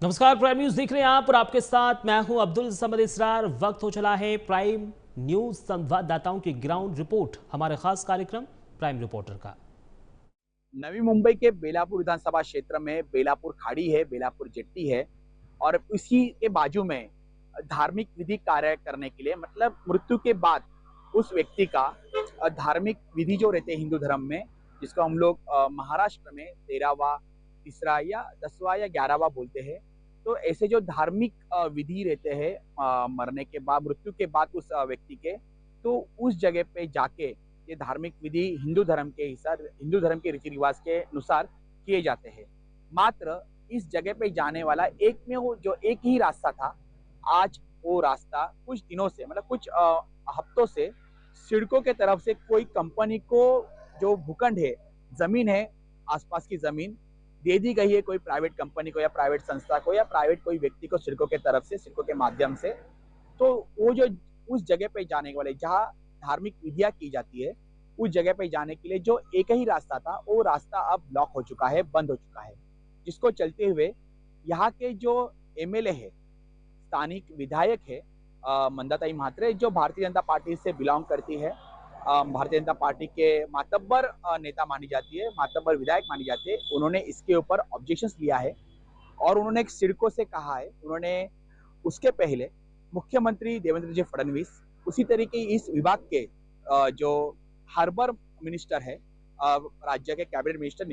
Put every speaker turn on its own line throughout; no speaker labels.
नमस्कार, prime news देख रहे हैं आप और आपके साथ मैं हूं अब्दुल समद इसरार। वक्त हो चला है प्राइम न्यूज संवाददाताओं की ग्राउंड रिपोर्ट, हमारे खास कार्यक्रम प्राइम रिपोर्टर का।
नवी मुंबई के बेलापुर विधानसभा क्षेत्र में बेलापुर खाड़ी है, बेलापुर जेट्टी है और इसी के बाजू में धार्मिक विधि कार्य करने के लिए, मतलब मृत्यु के बाद उस व्यक्ति का धार्मिक विधि जो रहते हैं हिंदू धर्म में, जिसको हम लोग महाराष्ट्र में 13वां, तीसरा या 10वां या 11वां बोलते हैं। तो ऐसे जो धार्मिक विधि रहते हैं मरने के बाद, मृत्यु के बाद उस व्यक्ति के, तो उस जगह पे जाके ये धार्मिक विधि हिंदू धर्म के रीति रिवाज के अनुसार किए जाते हैं। मात्र इस जगह पे जाने वाला एक ही रास्ता था। आज वो रास्ता कुछ दिनों से, मतलब कुछ हफ्तों से सिडको के तरफ से कोई कंपनी को जो भूखंड है, जमीन है, आसपास की जमीन दे दी गई है कोई प्राइवेट कंपनी को या प्राइवेट संस्था को या प्राइवेट कोई व्यक्ति को सिडको के तरफ से, सिडको के माध्यम से। तो वो जो उस जगह पे जाने वाले, जहाँ धार्मिक विधियां की जाती है, उस जगह पे जाने के लिए जो एक ही रास्ता था, वो रास्ता अब ब्लॉक हो चुका है, बंद हो चुका है। जिसको चलते हुए यहाँ के जो एमएलए है, स्थानिक विधायक है मंदाताई म्हात्रे, जो भारतीय जनता पार्टी से बिलोंग करती है, भारतीय जनता पार्टी के मातब्बर नेता मानी जाती है, मातब्बर विधायक मानी जाती है, उन्होंने इसके ऊपर ऑब्जेक्शंस लिया है और उन्होंने सिडको से कहा है। उन्होंने उसके पहले मुख्यमंत्री देवेंद्र जी फडणवीस, उसी तरीके इस विभाग के जो हार्बर मिनिस्टर है, राज्य के कैबिनेट मिनिस्टर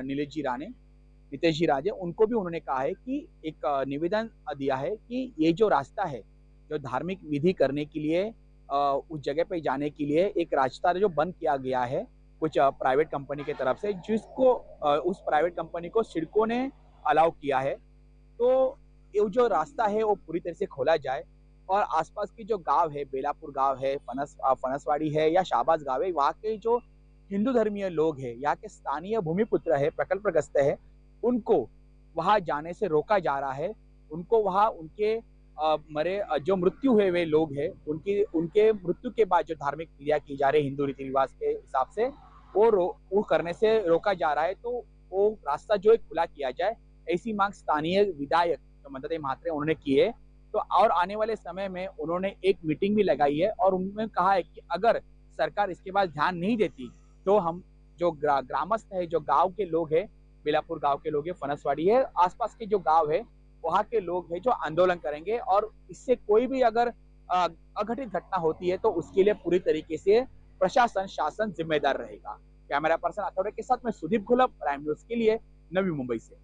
नितेश जी राणे, उनको भी उन्होंने कहा है कि एक निवेदन दिया है कि ये जो रास्ता है, जो धार्मिक विधि करने के लिए उस जगह पे जाने के लिए एक रास्ता जो बंद किया गया है कुछ प्राइवेट कंपनी की तरफ से, जिसको उस प्राइवेट कंपनी को सिडको ने अलाउ किया है, तो ये जो रास्ता है वो पूरी तरह से खोला जाए और आसपास की जो गांव है, बेलापुर गांव है, फनसवाड़ी है या शाहबाज गांव है, वहाँ के जो हिंदू धर्मीय लोग हैं, यहाँ के स्थानीय भूमिपुत्र है, प्रकल्पग्रस्त है, उनको वहाँ जाने से रोका जा रहा है। उनको वहाँ उनके मरे जो मृत्यु हुए वे लोग हैं, उनके मृत्यु के बाद जो धार्मिक क्रिया की जा रही है हिंदू रीति रिवाज के हिसाब से, वो करने से रोका जा रहा है। तो वो रास्ता जो है खुला किया जाए, ऐसी मांग स्थानीय विधायक जो मंदाताई म्हात्रे उन्होंने की है। तो और आने वाले समय में उन्होंने एक मीटिंग भी लगाई है और उन्होंने कहा है कि अगर सरकार इसके बाद ध्यान नहीं देती तो हम जो ग्रामस्थ है, जो गाँव के लोग है, बेलापुर गाँव के लोग है, फनसवाड़ी है, आसपास के जो गाँव है, वहाँ के लोग हैं जो आंदोलन करेंगे और इससे कोई भी अगर अघटित घटना होती है तो उसके लिए पूरी तरीके से प्रशासन, शासन जिम्मेदार रहेगा। कैमरा पर्सन अथौड़े के साथ मैं सुदीप घुलप, प्राइम न्यूज के लिए नवी मुंबई से।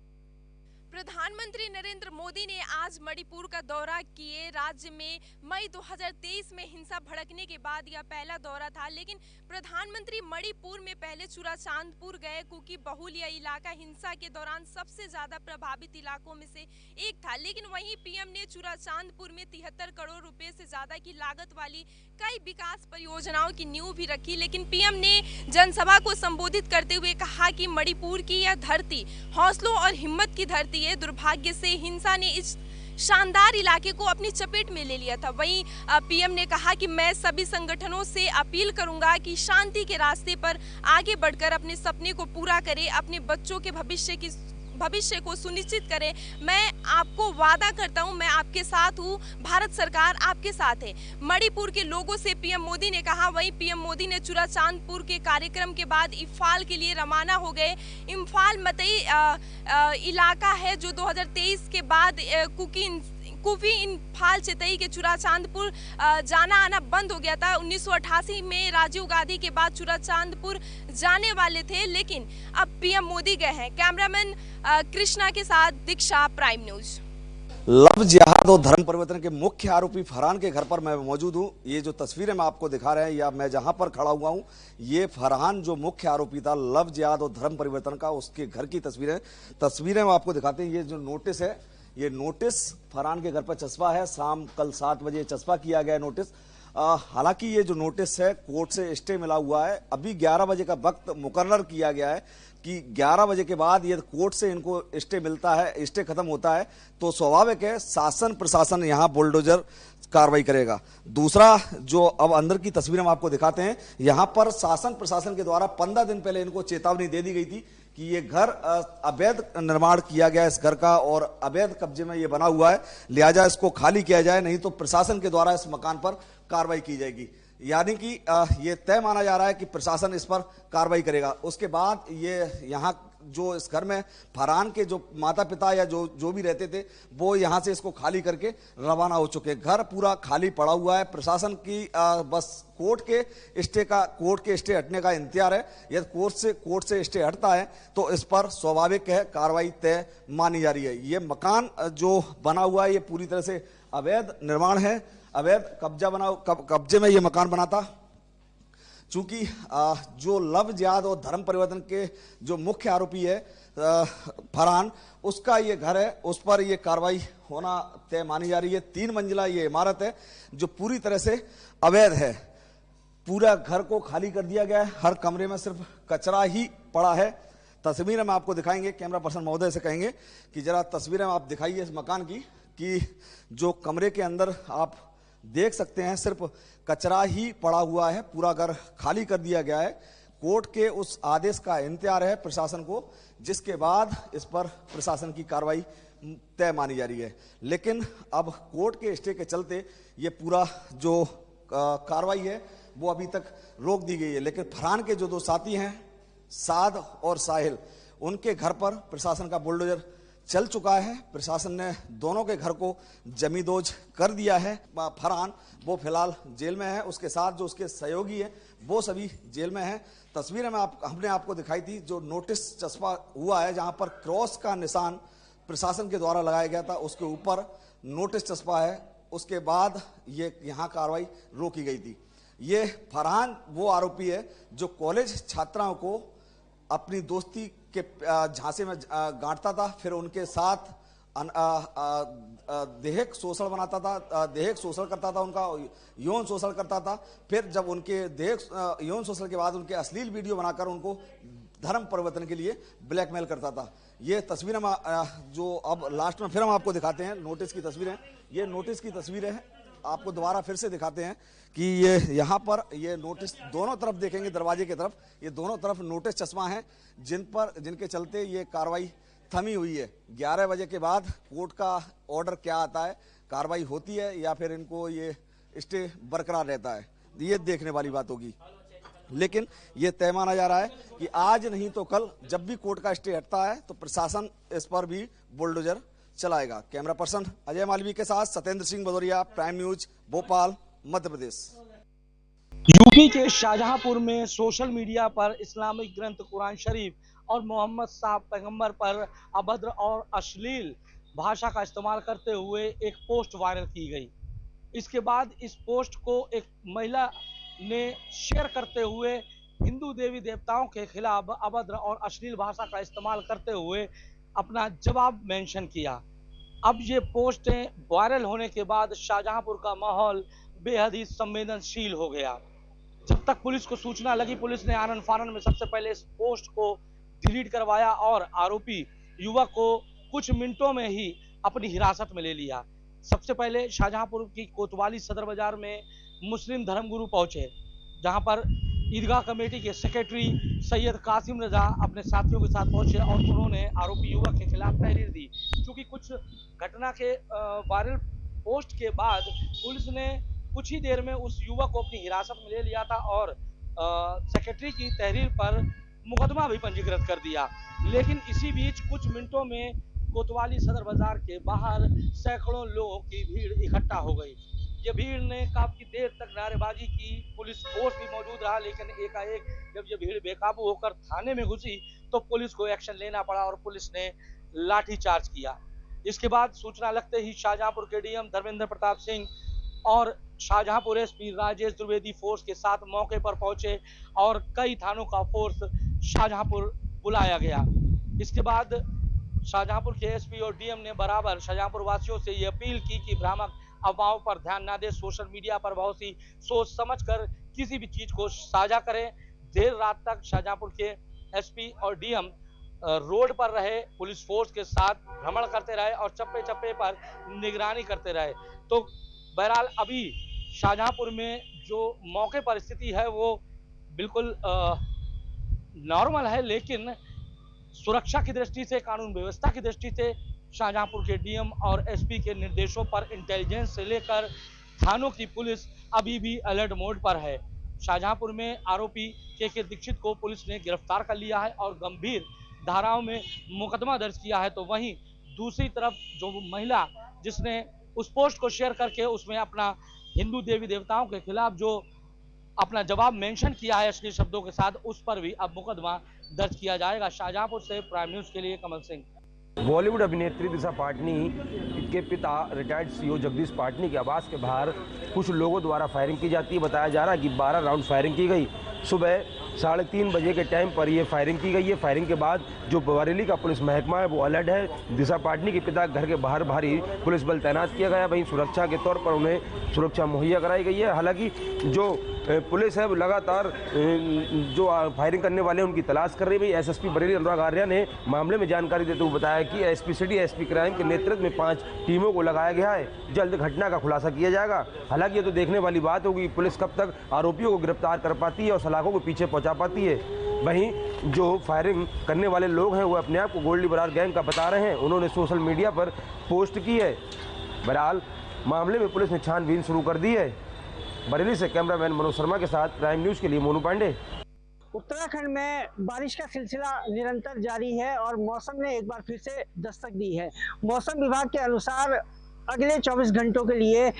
प्रधानमंत्री नरेंद्र मोदी ने आज मणिपुर का दौरा किए। राज्य में मई 2023 में हिंसा भड़कने के बाद यह पहला दौरा था, लेकिन प्रधानमंत्री मणिपुर में पहले चुराचांदपुर गए क्योंकि बहुल यह इलाका हिंसा के दौरान सबसे ज्यादा प्रभावित इलाकों में से एक था। लेकिन वहीं पीएम ने चुराचांदपुर में 73 करोड़ रुपए से ज्यादा की लागत वाली कई विकास परियोजनाओं की नींव भी रखी। लेकिन पीएम ने जनसभा को संबोधित करते हुए कहा कि मणिपुर की यह धरती हौसलों और हिम्मत की धरती है। दुर्भाग्य से हिंसा ने इस शानदार इलाके को अपनी चपेट में ले लिया था। वहीं पीएम ने कहा कि मैं सभी संगठनों से अपील करूंगा कि शांति के रास्ते पर आगे बढ़कर अपने सपने को पूरा करें, अपने बच्चों के भविष्य को सुनिश्चित करें। मैं आपको वादा करता हूं, मैं आपके साथ हूं, भारत सरकार आपके साथ है, मणिपुर के लोगों से पीएम मोदी ने कहा। वहीं पीएम मोदी ने चुराचांदपुर के कार्यक्रम के बाद इम्फाल के लिए रवाना हो गए। इम्फाल मतई इलाका है जो 2023 के बाद कुफी इम्फाल चेतई के चुराचांदपुर जाना आना बंद हो गया था। 1988 में राजीव गांधी के बाद चुराचांदपुर जाने वाले थे, लेकिन अब पीएम मोदी गए हैं। कैमरामैन कृष्णा के साथ दीक्षा, प्राइम न्यूज।
लव जिहाद और धर्म परिवर्तन के मुख्य आरोपी फरहान के घर पर मैं मौजूद हूं। ये जो तस्वीरें मैं आपको दिखा रहे हैं या मैं जहां पर खड़ा हुआ हूं, ये फरहान जो मुख्य आरोपी था लव जिहाद और धर्म परिवर्तन का, उसके घर की तस्वीरें मैं आपको दिखाते हैं। ये जो नोटिस है, ये नोटिस फरहान के घर पर चस्पा है। कल 7 बजे चस्पा किया गया नोटिस। हालांकि ये जो नोटिस है कोर्ट से स्टे मिला हुआ है। अभी 11 बजे का वक्त मुकर्रर किया गया है कि 11 बजे के बाद ये कोर्ट से इनको स्टे मिलता है, स्टे खत्म होता है तो स्वाभाविक है शासन प्रशासन यहाँ बुलडोजर कार्रवाई करेगा। दूसरा, जो अब अंदर की तस्वीरें हम आपको दिखाते हैं, यहाँ पर शासन प्रशासन के द्वारा 15 दिन पहले इनको चेतावनी दे दी गई थी कि ये घर अवैध निर्माण किया गया इस घर का और अवैध कब्जे में ये बना हुआ है, लिहाजा इसको खाली किया जाए, नहीं तो प्रशासन के द्वारा इस मकान पर कार्रवाई की जाएगी। यानी कि ये तय माना जा रहा है कि प्रशासन इस पर कार्रवाई करेगा। उसके बाद ये यहाँ जो इस घर में फरहान के जो माता पिता या जो भी रहते थे वो यहाँ से इसको खाली करके रवाना हो चुके। घर पूरा खाली पड़ा हुआ है। प्रशासन की बस कोर्ट के स्टे हटने का इंतजार है। यदि कोर्ट से स्टे हटता है तो इस पर स्वाभाविक है कार्रवाई तय मानी जा रही है। ये मकान जो बना हुआ है ये पूरी तरह से अवैध निर्माण है, अवैध कब्जे में ये मकान बना था। चूंकि जो लव जिहाद और धर्म परिवर्तन के जो मुख्य आरोपी है फरहान, उसका ये घर है, उस पर ये कार्रवाई होना तय मानी जा रही है। 3 मंजिला ये इमारत है जो पूरी तरह से अवैध है। पूरा घर को खाली कर दिया गया है, हर कमरे में सिर्फ कचरा ही पड़ा है। तस्वीरें हम आपको दिखाएंगे, कैमरा पर्सन महोदय से कहेंगे कि जरा तस्वीरें आप दिखाइए इस मकान की, कि जो कमरे के अंदर आप देख सकते हैं सिर्फ कचरा ही पड़ा हुआ है। पूरा घर खाली कर दिया गया है। कोर्ट के उस आदेश का इंतजार है प्रशासन को, जिसके बाद इस पर प्रशासन की कार्रवाई तय मानी जा रही है। लेकिन अब कोर्ट के स्टे के चलते ये पूरा जो कार्रवाई है वो अभी तक रोक दी गई है। लेकिन फरहान के जो 2 साथी हैं साद और साहिल, उनके घर पर प्रशासन का बुलडोजर चल चुका है। प्रशासन ने दोनों के घर को जमींदोज कर दिया है। फरहान वो फिलहाल जेल में है, उसके साथ जो उसके सहयोगी हैं वो सभी जेल में हैं। तस्वीरें में हमने आपको दिखाई थी, जो नोटिस चस्पा हुआ है जहां पर क्रॉस का निशान प्रशासन के द्वारा लगाया गया था, उसके ऊपर नोटिस चस्पा है। उसके बाद ये यहाँ कार्रवाई रोकी गई थी। ये फरहान वो आरोपी है जो कॉलेज छात्राओं को अपनी दोस्ती के झांसे में गांठता था, फिर उनके साथ दैहिक शोषण बनाता था, दैहिक शोषण करता था, उनका यौन शोषण करता था। फिर जब उनके दैहिक यौन शोषण के बाद उनके अश्लील वीडियो बनाकर उनको धर्म परिवर्तन के लिए ब्लैकमेल करता था। ये तस्वीरें जो अब लास्ट में फिर हम आपको दिखाते हैं, नोटिस की तस्वीरें, ये नोटिस की तस्वीरें हैं। आपको दोबारा फिर से दिखाते हैं कि ये यहाँ पर ये नोटिस दोनों तरफ देखेंगे, दरवाजे की तरफ ये दोनों तरफ नोटिस चश्मा है जिनके चलते ये कार्रवाई थमी हुई है। 11 बजे के बाद कोर्ट का ऑर्डर क्या आता है, कार्रवाई होती है या फिर इनको ये स्टे बरकरार रहता है, ये देखने वाली बात होगी। लेकिन ये तय माना जा रहा है कि आज नहीं तो कल जब भी कोर्ट का स्टे हटता है तो प्रशासन इस पर भी बुलडोजर चलाएगा। कैमरा पर्सन अजय मालवी के साथ Satyendra Singh Bhadauria, prime news, Bhopal, Madhya Pradesh.
UP के शाहजहांपुर में सोशल मीडिया पर इस्लामिक ग्रंथ कुरान शरीफ और मोहम्मद साहब पैगंबर पर अभद्र और अश्लील भाषा का इस्तेमाल करते हुए एक पोस्ट वायरल की गई। इसके बाद इस पोस्ट को एक महिला ने शेयर करते हुए हिंदू देवी देवताओं के खिलाफ अभद्र और अश्लील भाषा का इस्तेमाल करते हुए अपना जवाब मेंशन किया। अब ये पोस्टें वायरल होने के बाद शाहजहांपुर का माहौल बेहद ही संवेदनशील हो गया। जब तक पुलिस को सूचना लगी, पुलिस ने आनन फानन में सबसे पहले इस पोस्ट को डिलीट करवाया और आरोपी युवक को कुछ मिनटों में ही अपनी हिरासत में ले लिया। सबसे पहले शाहजहांपुर की कोतवाली सदर बाजार में मुस्लिम धर्मगुरु पहुंचे, जहां पर ईदगाह कमेटी के सेक्रेटरी सैयद कासिम रजा अपने साथियों के साथ पहुंचे और उन्होंने आरोपी युवक के खिलाफ तहरीर दी। क्योंकि कुछ घटना के वायरल पोस्ट के बाद पुलिस ने कुछ ही देर में उस युवक को अपनी हिरासत में ले लिया था और सेक्रेटरी की तहरीर पर मुकदमा भी पंजीकृत कर दिया। लेकिन इसी बीच कुछ मिनटों में कोतवाली सदर बाजार के बाहर सैकड़ों लोगों की भीड़ इकट्ठा हो गई। ये भीड़ ने काफी देर तक नारेबाजी की, पुलिस फोर्स भी मौजूद रहा, लेकिन एकाएक जब ये भीड़ बेकाबू होकर थाने में घुसी तो पुलिस को एक्शन लेना पड़ा और पुलिस ने लाठीचार्ज किया। इसके बाद सूचना लगते ही शाहजहांपुर के डीएम धर्मेंद्र प्रताप सिंह और शाहजहांपुर एसपी राजेश द्विवेदी फोर्स के साथ मौके पर पहुंचे और कई थानों का फोर्स शाहजहांपुर बुलाया गया। इसके बाद शाहजहांपुर के एसपी और डीएम ने बराबर शाहजहांपुर वासियों से ये अपील की कि भ्रामक अफवाहों पर ध्यान न दें, सोशल मीडिया पर बहुत सी सोच समझकर किसी भी चीज को साझा करें। देर रात तक शाहजहांपुर के एसपी और डीएम रोड पर रहे, पुलिस फोर्स के साथ भ्रमण करते रहे और चप्पे चप्पे पर निगरानी करते रहे। तो बहरहाल अभी शाहजहांपुर में जो मौके पर स्थिति है वो बिल्कुल नॉर्मल है, लेकिन सुरक्षा की दृष्टि से, कानून व्यवस्था की दृष्टि से शाहजहांपुर के डीएम और एसपी के निर्देशों पर इंटेलिजेंस से लेकर थानों की पुलिस अभी भी अलर्ट मोड पर है। शाहजहांपुर में आरोपी के दीक्षित को पुलिस ने गिरफ्तार कर लिया है और गंभीर धाराओं में मुकदमा दर्ज किया है। तो वहीं दूसरी तरफ जो महिला जिसने उस पोस्ट को शेयर करके उसमें अपना हिंदू देवी देवताओं के खिलाफ जो अपना जवाब मेंशन किया है अश्लील शब्दों के साथ, उस पर भी अब मुकदमा दर्ज किया जाएगा। शाहजहांपुर से प्राइम न्यूज के लिए कमल सिंह।
बॉलीवुड अभिनेत्री दिशा पाटनी के पिता रिटायर्ड सीईओ जगदीश पाटनी के आवास के बाहर कुछ लोगों द्वारा फायरिंग की जाती है। बताया जा रहा है कि 12 राउंड फायरिंग की गई। सुबह 3:30 बजे के टाइम पर ये फायरिंग की गई है। फायरिंग के बाद जो बरेली का पुलिस महकमा है वो अलर्ट है। दिशा पाटनी के पिता घर के बाहर भारी पुलिस बल तैनात किया गया। वहीं सुरक्षा के तौर पर उन्हें सुरक्षा मुहैया कराई गई है। हालांकि जो पुलिस है वो लगातार जो फायरिंग करने वाले उनकी तलाश कर रही है। एसएसपी बरेली अनुराग आर्या ने मामले में जानकारी देते हुए बताया कि एसपी सिटी एसपी क्राइम के नेतृत्व में 5 टीमों को लगाया गया है। जल्द घटना का खुलासा किया जाएगा। हालांकि ये तो देखने वाली बात होगी पुलिस कब तक आरोपियों को गिरफ्तार कर पाती है और सलाखों को पीछे पहुंचा पाती है। वहीं जो फायरिंग करने वाले लोग हैं वो अपने आप को गोल्डी बरार गैंग का बता रहे हैं। उन्होंने सोशल मीडिया पर पोस्ट की है। बहरहाल मामले में पुलिस ने छानबीन शुरू कर दी है। बरेली से कैमरामैन मनोज शर्मा के साथ प्राइम न्यूज के लिए मोनू पांडे।
उत्तराखंड में बारिश का सिलसिला निरंतर जारी है और मौसम ने एक बार फिर से दस्तक दी है। मौसम विभाग के अनुसार अगले 24 घंटों के लिए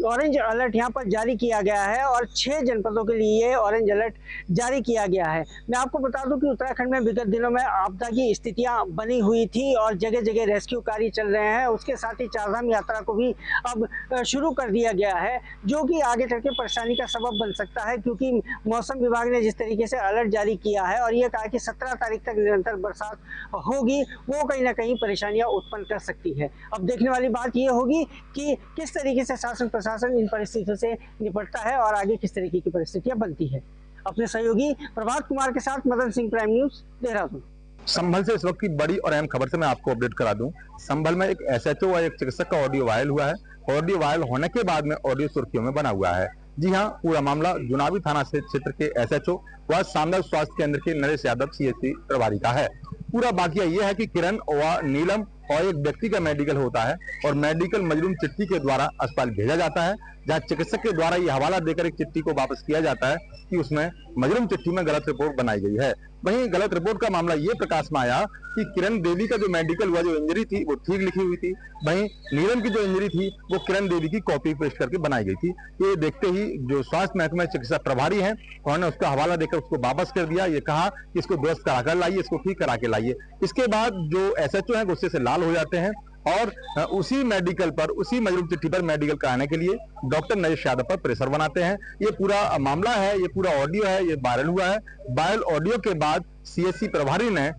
ऑरेंज अलर्ट यहाँ पर जारी किया गया है और 6 जनपदों के लिए ऑरेंज अलर्ट जारी किया गया है। मैं आपको बता दूं कि उत्तराखंड में विगत दिनों में आपदा की स्थितियां बनी हुई थी और जगह जगह रेस्क्यू कार्य चल रहे हैं। उसके साथ ही चारधाम यात्रा को भी अब शुरू कर दिया गया है, जो कि आगे चल के परेशानी का सबब बन सकता है, क्योंकि मौसम विभाग ने जिस तरीके से अलर्ट जारी किया है और ये कहा कि 17 तारीख तक निरंतर बरसात होगी, वो कहीं ना कहीं परेशानियाँ उत्पन्न कर सकती है। अब देखने वाली बात ये होगी कि किस तरीके से शासन प्रशासन इन परिस्थितियों से निपटता है और आगे किस तरीके की परिस्थितियां बनती है। अपने सहयोगी प्रभात कुमार के साथ मदन सिंह, प्राइम न्यूज, देहरादून।
संभल से इस वक्त की बड़ी और अहम खबर से मैं आपको अपडेट करा दूं। संभल में एक एसएचओ और एक चिकित्सक का ऑडियो वायरल हुआ है। ऑडियो वायरल होने के बाद में ऑडियो सुर्खियों में बना हुआ है। जी हाँ, पूरा मामला जुनावी थाना क्षेत्र के एसएचओ व सामुदायिक स्वास्थ्य केंद्र के नरेश यादव सीएचसी प्रभारी का है। पूरा वाकया यह है कि किरण व नीलम और एक व्यक्ति का मेडिकल होता है और मेडिकल मजलूम चिट्ठी के द्वारा अस्पताल भेजा जाता है, जहां चिकित्सक के द्वारा ये हवाला देकर एक चिट्ठी को वापस किया जाता है कि उसमें मजलूम चिट्ठी में गलत रिपोर्ट बनाई गई है। वहीं गलत रिपोर्ट का मामला ये प्रकाश में आया कि किरण देवी का जो मेडिकल हुआ, जो इंजरी थी वो ठीक लिखी हुई थी। वहीं नीलम की जो इंजरी थी वो किरण देवी की कॉपी पेस्ट करके बनाई गई थी। ये देखते ही जो स्वास्थ्य महकमे चिकित्सा प्रभारी हैं उन्होंने उसका हवाला देकर उसको वापस कर दिया। ये कहा कि इसको दुरुस्त करा कर लाइए, इसको ठीक करा के लाइए। इसके बाद जो एसएचओ हैं गुस्से से लाल हो जाते हैं और उसी मेडिकल पर, उसी मजलूम चिट्ठी पर मेडिकल कराने के लिए डॉक्टर नरेश यादव पर प्रेशर बनाते हैं। ये पूरा मामला है, ये पूरा ऑडियो है, ये वायरल हुआ है। वायरल ऑडियो के बाद सीएचसी प्रभारी ने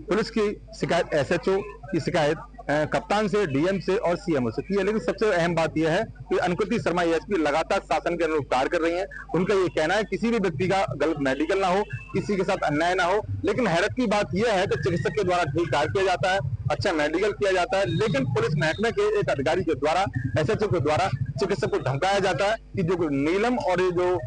पुलिस की शिकायत, एसएचओ की शिकायत कप्तान से, डीएम से और सीएमओ से की है। लेकिन सबसे अहम बात यह है कि अनुकृति शर्मा एएसपी लगातार शासन के अनुरूप कार्य कर रही हैं। उनका ये कहना है किसी भी व्यक्ति का गलत मेडिकल ना हो, किसी के साथ अन्याय ना हो। लेकिन हैरत की बात यह है कि चिकित्सक के द्वारा ठीक कार्य किया जाता है, अच्छा मेडिकल किया जाता है, लेकिन पुलिस महकमे के एक अधिकारी के द्वारा, एसएचओ के द्वारा चिकित्सक को धमकाया जाता है कि जो नीलम और ये जो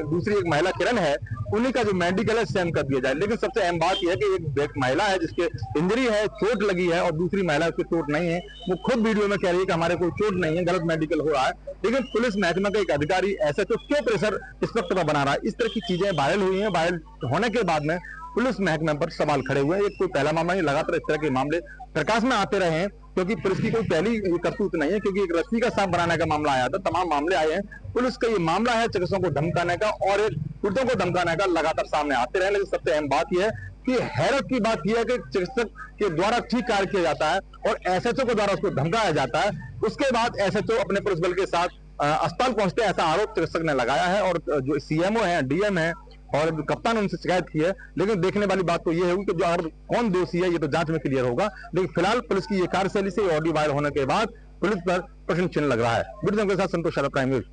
दूसरी एक महिला किरण है उन्हीं का जो मेडिकल है सेम कर दिया जाए। लेकिन सबसे अहम बात यह है कि एक महिला है जिसके इंजरी है, चोट लगी है, और दूसरी महिला उसकी चोट नहीं है। वो खुद वीडियो में कह रही है कि हमारे कोई चोट नहीं है, गलत मेडिकल हो रहा है। लेकिन पुलिस महकमे का एक अधिकारी एसएचओ क्यों प्रेशर इस वक्त पर बना रहा है? इस तरह की चीजें वायरल हुई हैं। वायरल होने के बाद में पुलिस महकमे पर सवाल खड़े हुए हैं। ये कोई पहला मामला नहीं, लगातार इस तरह के मामले प्रकाश में आते रहे हैं, क्योंकि पुलिस की कोई पहली करतूत नहीं है। क्योंकि एक रस्सी का सांप बनाने का मामला आया था, तमाम मामले आए हैं। पुलिस का ये मामला है चिकित्सकों को धमकाने का और एक पीड़ितों को धमकाने का, लगातार सामने आते रहे। लेकिन सबसे अहम बात यह है कि हैरत की बात यह है कि चिकित्सक के द्वारा ठीक कार्य किया जाता है और एसएचओ के द्वारा उसको धमकाया जाता है। उसके बाद एसएचओ अपने पुलिस बल के साथ अस्पताल पहुंचते हैं, ऐसा आरोप चिकित्सक ने लगाया है। और जो सीएमओ है, डीएम है और कप्तान उनसे शिकायत की है। लेकिन देखने वाली बात तो ये होगी कि जो अगर कौन दोषी है ये तो जांच में क्लियर होगा। लेकिन फिलहाल पुलिस की ये कार्यशैली से ऑडियो वायरल होने के बाद पुलिस पर प्रश्न चिन्ह लग रहा है। वीडियो के साथ संतोष, प्राइम न्यूज।